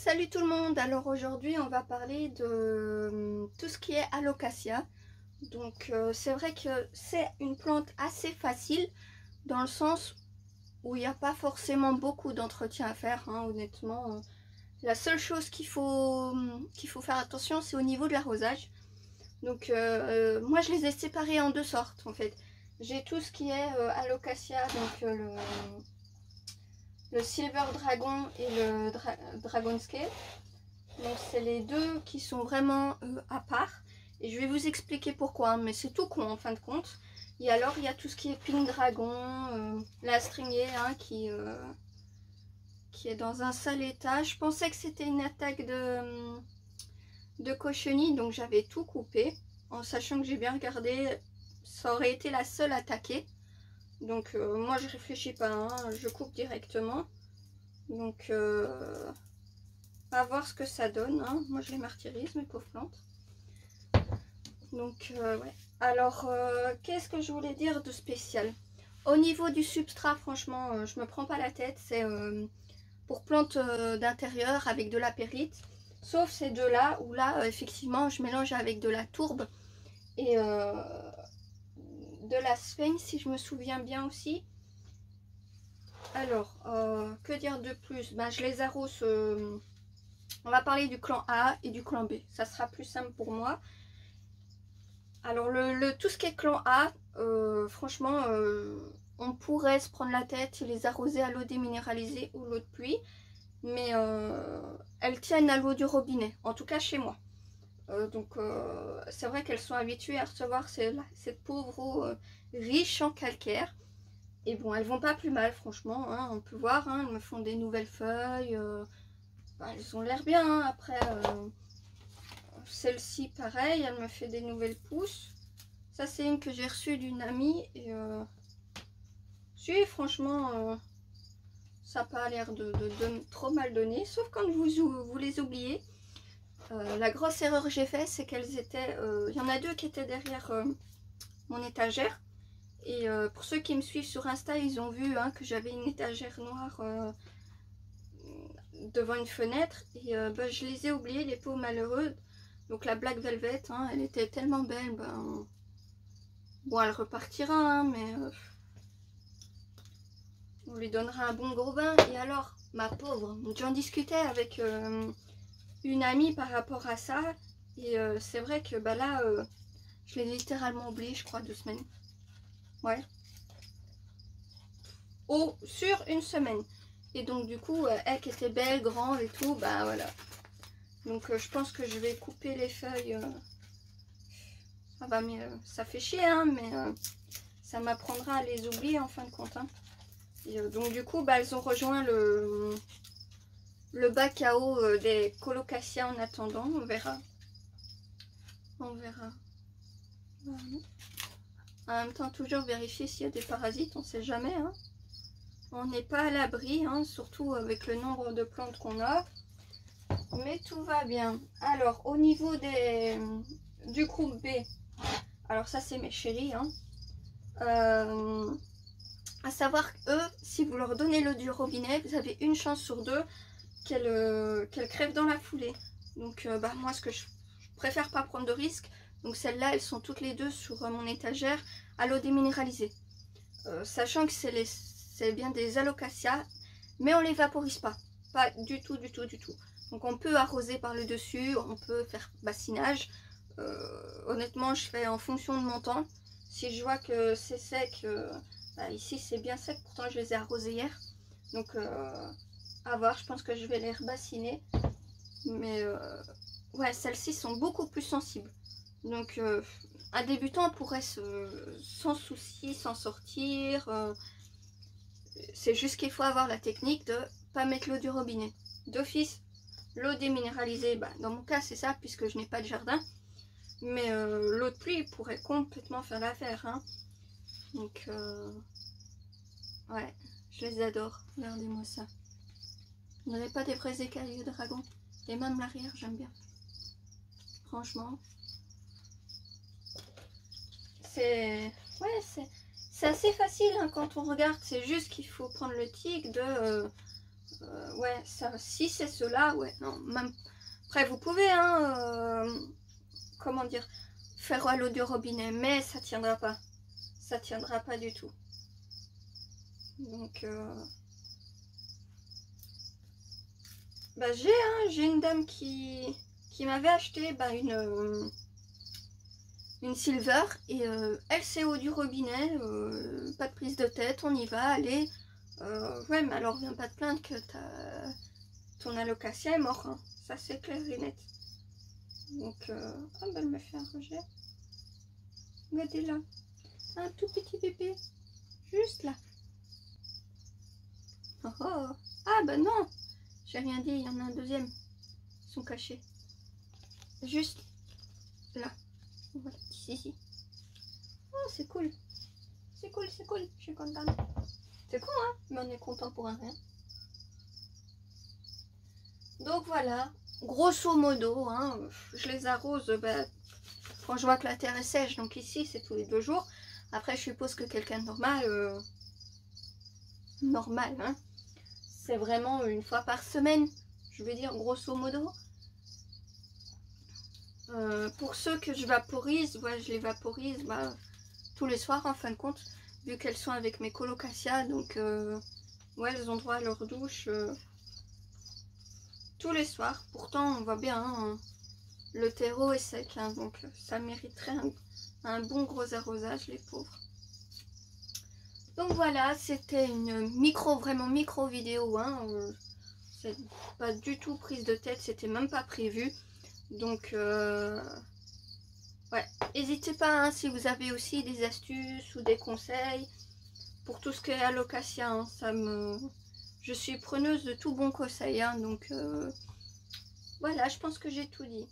Salut tout le monde, alors aujourd'hui on va parler de tout ce qui est alocasia. Donc c'est vrai que c'est une plante assez facile dans le sens où il n'y a pas forcément beaucoup d'entretien à faire, hein, honnêtement. La seule chose qu'il faut faire attention, c'est au niveau de l'arrosage. Donc moi je les ai séparés en deux sortes en fait. J'ai tout ce qui est alocasia, donc le Silver Dragon et le Dragon Scale. Donc c'est les deux qui sont vraiment à part. Et je vais vous expliquer pourquoi, hein, mais c'est tout con en fin de compte. Et alors il y a tout ce qui est Pink Dragon, la stringée hein, qui est dans un sale état. Je pensais que c'était une attaque de cochenille, donc j'avais tout coupé. En sachant que j'ai bien regardé, ça aurait été la seule attaquée. Donc moi je réfléchis pas, hein, je coupe directement. Donc à voir ce que ça donne, hein. Moi je les martyrise mes pauvres plantes. Donc ouais. Alors qu'est-ce que je voulais dire de spécial? Au niveau du substrat, franchement je me prends pas la tête. C'est pour plantes d'intérieur avec de la périte. Sauf ces deux là où là effectivement je mélange avec de la tourbe et de la sphinx si je me souviens bien aussi. Alors que dire de plus? Ben, je les arrose. On va parler du clan A et du clan B. Ça sera plus simple pour moi. Alors tout ce qui est clan A, franchement, on pourrait se prendre la tête et les arroser à l'eau déminéralisée ou l'eau de pluie. Mais elles tiennent à l'eau du robinet, en tout cas chez moi. Donc c'est vrai qu'elles sont habituées à recevoir cette pauvre eau riche en calcaire. Et bon, elles vont pas plus mal franchement, hein, on peut voir, hein, elles me font des nouvelles feuilles. Bah, elles ont l'air bien, hein. Après celle-ci pareil, elle me fait des nouvelles pousses. Ça c'est une que j'ai reçue d'une amie. Et si franchement ça n'a pas l'air de trop mal donner. Sauf quand vous les oubliez. La grosse erreur que j'ai faite, c'est qu'elles étaient... Il y en a deux qui étaient derrière mon étagère. Et pour ceux qui me suivent sur Insta, ils ont vu hein, que j'avais une étagère noire devant une fenêtre. Et bah, je les ai oubliées, les peaux malheureuses. Donc la Black Velvet, hein, elle était tellement belle. Ben... Bon, elle repartira, hein, mais on lui donnera un bon gros bain. Et alors, ma pauvre, j'en discutais avec une amie par rapport à ça. Et c'est vrai que bah, là, je l'ai littéralement oublié, je crois, 2 semaines. Ouais. Oh, sur une semaine. Et donc du coup, elle qui était belle, grande et tout, bah voilà. Donc je pense que je vais couper les feuilles. Ça va mieux. Ça fait chier, hein, mais ça m'apprendra à les oublier en fin de compte. Hein. Et, donc du coup, bah, elles ont rejoint le bac à eau des colocaceae en attendant. On verra. On verra. Voilà. En même temps, toujours vérifier s'il y a des parasites, on sait jamais. Hein. On n'est pas à l'abri, hein, surtout avec le nombre de plantes qu'on a. Mais tout va bien. Alors, au niveau du groupe B, alors ça c'est mes chéris. Hein. À savoir que eux, si vous leur donnez l'eau du robinet, vous avez une chance sur 2 qu'elles crèvent dans la foulée. Donc bah, moi, ce que je préfère pas prendre de risques. Donc celles-là, elles sont toutes les deux sur mon étagère à l'eau déminéralisée. Sachant que c'est bien des alocasia, mais on les vaporise pas. Pas du tout, du tout, du tout. Donc on peut arroser par le dessus, on peut faire bassinage. Honnêtement, je fais en fonction de mon temps. Si je vois que c'est sec, bah ici c'est bien sec, pourtant je les ai arrosés hier. Donc à voir, je pense que je vais les rebassiner. Mais ouais, celles-ci sont beaucoup plus sensibles. Donc un débutant pourrait sans souci s'en sortir. C'est juste qu'il faut avoir la technique de pas mettre l'eau du robinet. D'office, l'eau déminéralisée, bah, dans mon cas c'est ça puisque je n'ai pas de jardin. Mais l'eau de pluie pourrait complètement faire l'affaire. Hein. Donc ouais, je les adore. Regardez-moi ça. On n'aurait pas des vrais écailles de dragon. Et même l'arrière, j'aime bien. Franchement. C'est... Ouais, c'est assez facile hein, quand on regarde. C'est juste qu'il faut prendre le tic de Ouais, ça, si c'est cela, ouais, non, même... Après, vous pouvez, hein, comment dire, faire à l'eau du robinet, mais ça tiendra pas. Ça tiendra pas du tout. Donc, bah, j'ai une dame qui m'avait acheté bah, une silver et elle c'est eau du robinet, pas de prise de tête, on y va, allez. Ouais, mais alors viens pas te plaindre que ton alocatia est mort, hein. Ça c'est clair et net. Donc, ah bah elle me fait un rejet. Regardez là, un tout petit bébé, juste là. Oh, oh. Ah bah non, j'ai rien dit, il y en a un deuxième. Ils sont cachés. Juste là. Voilà, ici. Oh, c'est cool. C'est cool, c'est cool. Je suis contente. C'est con, hein? Mais on est content pour un rien. Donc voilà, grosso modo, hein, je les arrose bah, quand je vois que la terre est sèche. Donc ici, c'est tous les 2 jours. Après, je suppose que quelqu'un de normal, hein, c'est vraiment une fois par semaine. Je veux dire, grosso modo. Pour ceux que je vaporise, ouais, je les vaporise bah, tous les soirs en fin de compte, vu qu'elles sont avec mes colocatia. Donc, ouais, elles ont droit à leur douche tous les soirs. Pourtant, on voit bien, hein, le terreau est sec, hein, donc ça mériterait un bon gros arrosage, les pauvres. Donc voilà, c'était une vraiment micro vidéo, hein, c'est pas du tout prise de tête, c'était même pas prévu. Donc, ouais, n'hésitez pas, hein, si vous avez aussi des astuces ou des conseils pour tout ce qui est alocasia, hein, je suis preneuse de tout bon conseil, hein, donc voilà, je pense que j'ai tout dit.